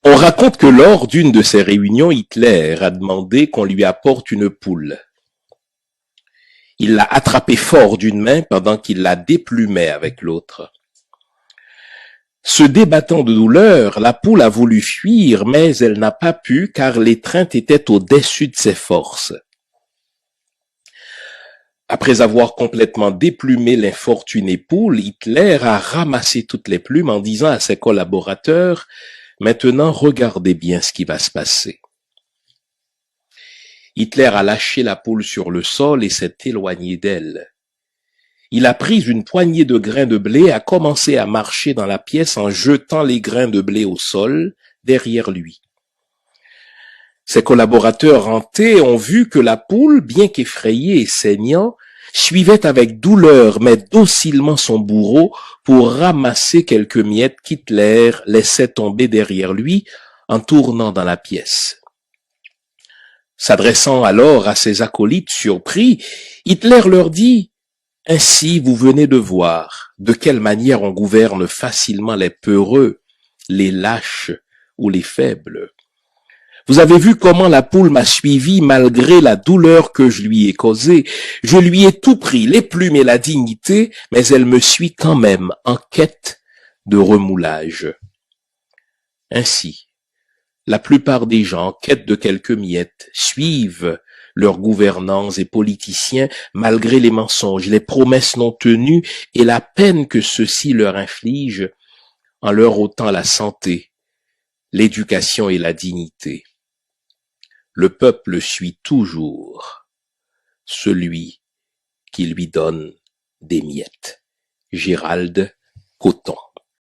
On raconte que lors d'une de ces réunions, Hitler a demandé qu'on lui apporte une poule. Il l'a attrapée fort d'une main pendant qu'il la déplumait avec l'autre. Se débattant de douleur, la poule a voulu fuir, mais elle n'a pas pu car l'étreinte était au-dessus de ses forces. Après avoir complètement déplumé l'infortunée poule, Hitler a ramassé toutes les plumes en disant à ses collaborateurs « Maintenant, regardez bien ce qui va se passer ». Hitler a lâché la poule sur le sol et s'est éloigné d'elle. Il a pris une poignée de grains de blé et a commencé à marcher dans la pièce en jetant les grains de blé au sol derrière lui. Ses collaborateurs hantés ont vu que la poule, bien qu'effrayée et saignant, suivait avec douleur mais docilement son bourreau pour ramasser quelques miettes qu'Hitler laissait tomber derrière lui en tournant dans la pièce. S'adressant alors à ses acolytes surpris, Hitler leur dit « Ainsi vous venez de voir de quelle manière on gouverne facilement les peureux, les lâches ou les faibles. Vous avez vu comment la poule m'a suivi malgré la douleur que je lui ai causée. Je lui ai tout pris, les plumes et la dignité, mais elle me suit quand même en quête de remoulage. Ainsi, la plupart des gens en quête de quelques miettes suivent leurs gouvernants et politiciens malgré les mensonges, les promesses non tenues et la peine que ceux-ci leur infligent en leur ôtant la santé, l'éducation et la dignité. Le peuple suit toujours celui qui lui donne des miettes. Gérald Coton.